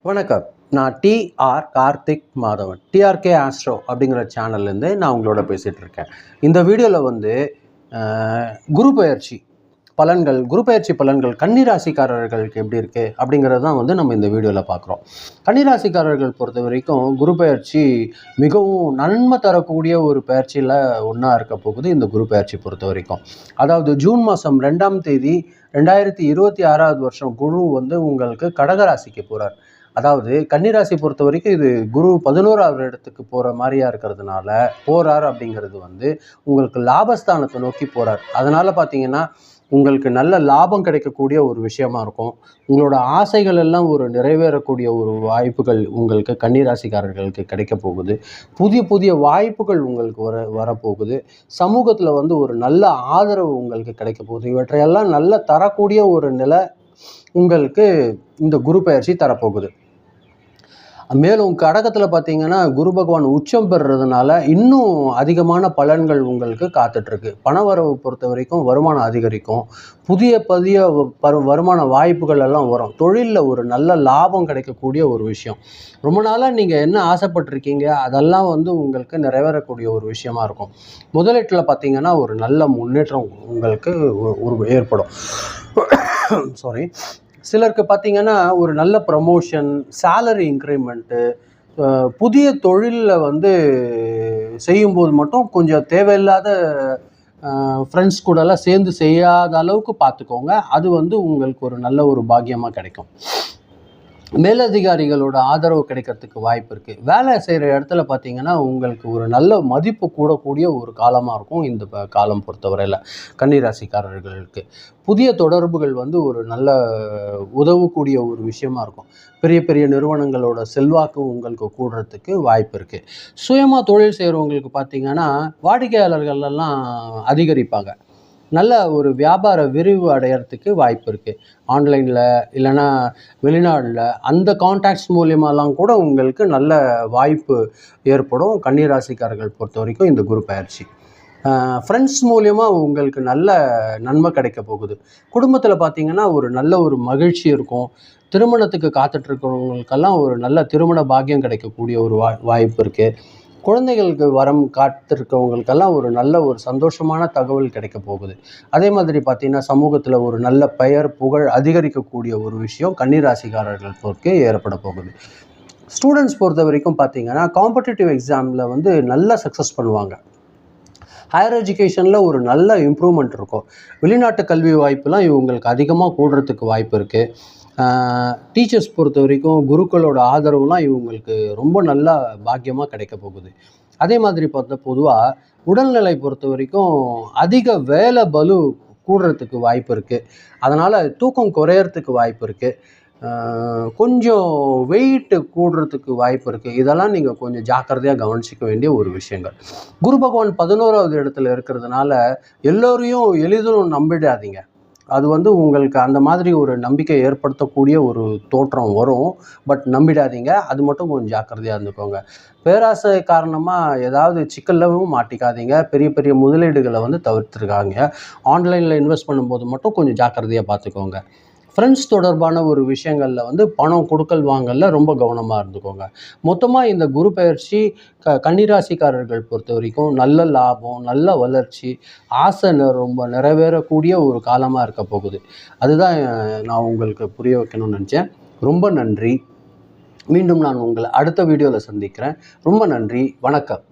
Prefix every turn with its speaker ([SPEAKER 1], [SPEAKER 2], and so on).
[SPEAKER 1] வணக்கம். நான் TR Karthik Madhavan. TRK Astro அப்படிங்கிற சேனல்லேருந்து நான் உங்களோட பேசிகிட்டு இருக்கேன். இந்த வீடியோவில் வந்து குரு பெயர்ச்சி பலன்கள் கன்னிராசிக்காரர்களுக்கு எப்படி இருக்குது அப்படிங்கிறது தான் வந்து நம்ம இந்த வீடியோவில் பார்க்குறோம். கன்னிராசிக்காரர்கள் பொறுத்த வரைக்கும் குரு பெயர்ச்சி மிகவும் நன்மை தரக்கூடிய ஒரு பெயர்ச்சியில் ஒன்றா இருக்க போகுது. இந்த குரு பெயர்ச்சி பொறுத்த வரைக்கும், அதாவது ஜூன் மாதம் 2ஆம் தேதி 2026 வருஷம் குரு வந்து உங்களுக்கு கடகராசிக்கு போகிறார். அதாவது கன்னிராசி பொறுத்த வரைக்கும் இது குரு 11வது இடத்துக்கு போகிற மாதிரியா இருக்கிறதுனால போகிறார். அப்படிங்கிறது வந்து உங்களுக்கு லாபஸ்தானத்தை நோக்கி போகிறார். அதனால் பார்த்தீங்கன்னா உங்களுக்கு நல்ல லாபம் கிடைக்கக்கூடிய ஒரு விஷயமா இருக்கும். உங்களோட ஆசைகள் எல்லாம் ஒரு நிறைவேறக்கூடிய ஒரு வாய்ப்புகள் உங்களுக்கு கன்னிராசிக்காரர்களுக்கு கிடைக்க போகுது. புதிய புதிய வாய்ப்புகள் உங்களுக்கு வரப்போகுது. சமூகத்தில் வந்து ஒரு நல்ல ஆதரவு உங்களுக்கு கிடைக்க போகுது. இவற்றையெல்லாம் நல்ல தரக்கூடிய ஒரு நிலை உங்களுக்கு இந்த குரு பெயர்ச்சி தரப்போகுது. மேலும் கடகத்தில் பார்த்தீங்கன்னா குரு பகவான் உச்சம் பெறுறதுனால இன்னும் அதிகமான பலன்கள் உங்களுக்கு காத்துட்ருக்கு. பணவரவு பொறுத்த வரைக்கும் வருமானம் அதிகரிக்கும். புதிய வருமான வாய்ப்புகள் எல்லாம் வரும். தொழிலில் ஒரு நல்ல லாபம் கிடைக்கக்கூடிய ஒரு விஷயம். ரொம்ப நாளாக நீங்கள் என்ன ஆசைப்பட்டிருக்கீங்க அதெல்லாம் வந்து உங்களுக்கு நிறைவேறக்கூடிய ஒரு விஷயமா இருக்கும். முதலீட்டில் பார்த்தீங்கன்னா ஒரு நல்ல முன்னேற்றம் உங்களுக்கு ஏற்படும். சாரி. சிலருக்கு பார்த்தீங்கன்னா ஒரு நல்ல ப்ரமோஷன், சேலரி இன்க்ரிமெண்ட்டு, புதிய தொழிலில் வந்து செய்யும்போது மட்டும் கொஞ்சம் தேவையில்லாத ஃப்ரெண்ட்ஸ் கூடலாம் சேர்ந்து செய்யாத அளவுக்கு பார்த்துக்கோங்க. அது வந்து உங்களுக்கு ஒரு நல்ல ஒரு பாக்கியமாக கிடைக்கும். மேலதிகாரிகளோட ஆதரவு கிடைக்கிறதுக்கு வாய்ப்பு இருக்குது. வேலை செய்கிற இடத்துல பார்த்தீங்கன்னா உங்களுக்கு ஒரு நல்ல மதிப்பு கூடக்கூடிய ஒரு காலமாக இருக்கும். இந்த காலம் பொறுத்தவரையில் கன்னிராசிக்காரர்களுக்கு புதிய தொடர்புகள் வந்து ஒரு நல்ல உதவக்கூடிய ஒரு விஷயமா இருக்கும். பெரிய பெரிய நிறுவனங்களோட செல்வாக்கு உங்களுக்கு கூடுறதுக்கு வாய்ப்பு இருக்குது. சுயமாக தொழில் செய்கிறவங்களுக்கு பார்த்தீங்கன்னா வாடிக்கையாளர்கள் எல்லாம் அதிகரிப்பாங்க. நல்ல ஒரு வியாபார விரிவு அடையிறதுக்கு வாய்ப்பு இருக்குது. ஆன்லைனில் இல்லைன்னா வெளிநாடில் அந்த கான்டாக்ட்ஸ் மூலியமாலாம் கூட உங்களுக்கு நல்ல வாய்ப்பு ஏற்படும். கன்னிராசிக்காரர்கள் பொறுத்த வரைக்கும் இந்த குரு பெயர்ச்சி ஃப்ரெண்ட்ஸ் மூலியமாக உங்களுக்கு நல்ல நன்மை கிடைக்க போகுது. குடும்பத்தில் பார்த்திங்கன்னா ஒரு நல்ல ஒரு மகிழ்ச்சி இருக்கும். திருமணத்துக்கு காத்துட்ருக்கிறவங்களுக்கெல்லாம் ஒரு நல்ல திருமண பாக்கியம் கிடைக்கக்கூடிய ஒரு வாய்ப்பு இருக்குது. குழந்தைகளுக்கு வரம் காத்திருக்கவங்களுக்கெல்லாம் ஒரு நல்ல ஒரு சந்தோஷமான தகவல் கிடைக்க போகுது. அதே மாதிரி பார்த்திங்கன்னா சமூகத்தில் ஒரு நல்ல பெயர் புகழ் அதிகரிக்கக்கூடிய ஒரு விஷயம் கன்னிராசிக்காரர்களுக்கு ஏற்பட போகுது. ஸ்டூடெண்ட்ஸ் பொறுத்த வரைக்கும் பார்த்திங்கன்னா காம்படிட்டிவ் எக்ஸாமில் வந்து நல்லா சக்ஸஸ் பண்ணுவாங்க. ஹையர் எஜுகேஷனில் ஒரு நல்ல இம்ப்ரூவ்மெண்ட் இருக்கும். வெளிநாட்டு கல்வி வாய்ப்புலாம் இவங்களுக்கு அதிகமாக கூடுறதுக்கு வாய்ப்பு இருக்குது. டீச்சர்ஸ் பொறுத்த வரைக்கும் குருக்களோட ஆதரவுலாம் இவங்களுக்கு ரொம்ப நல்லா பாக்கியமாக கிடைக்க போகுது. அதே மாதிரி பார்த்தா பொதுவாக உடல்நிலை பொறுத்த வரைக்கும் அதிக வேலை பளு கூடுறதுக்கு வாய்ப்பு இருக்குது. அதனால் தூக்கம் குறையறதுக்கு வாய்ப்பு இருக்குது. கொஞ்சம் வெயிட்டு கூடுறதுக்கு வாய்ப்பு இருக்குது. இதெல்லாம் நீங்கள் கொஞ்சம் ஜாக்கிரதையாக கவனிச்சிக்க வேண்டிய ஒரு விஷயங்கள். குரு பகவான் 11வது இடத்துல இருக்கிறதுனால எல்லோரையும் எளிதிலும் நம்பிடாதீங்க. அது வந்து உங்களுக்கு அந்த மாதிரி ஒரு நம்பிக்கை ஏற்படுத்தக்கூடிய ஒரு தோற்றம் வரும். பட் நம்பிடாதீங்க. அது மட்டும் கொஞ்சம் ஜாக்கிரதையாக இருந்துக்கோங்க. பேராசை காரணமாக ஏதாவது சிக்கல்லவும் மாட்டிக்காதீங்க. பெரிய பெரிய முதலீடுகளை வந்து தவிர்த்துருக்காங்க. ஆன்லைனில் இன்வெஸ்ட் பண்ணும்போது மட்டும் கொஞ்சம் ஜாக்கிரதையாக பார்த்துக்கோங்க. ஃப்ரெண்ட்ஸ் தொடர்பான ஒரு விஷயங்களில் வந்து பணம் கொடுக்கல் வாங்கல ரொம்ப கவனமாக இருந்துக்கோங்க. மொத்தமாக இந்த குரு பெயர்ச்சி கன்னிராசிக்காரர்கள் பொறுத்த வரைக்கும் நல்ல லாபம், நல்ல வளர்ச்சி, ஆசை ரொம்ப நிறைவேறக்கூடிய ஒரு காலமாக இருக்க போகுது. அதுதான் நான் உங்களுக்கு புரிய வைக்கணும்னு நினச்சேன். ரொம்ப நன்றி. மீண்டும் நான் உங்களை அடுத்த வீடியோவில் சந்திக்கிறேன். ரொம்ப நன்றி. வணக்கம்.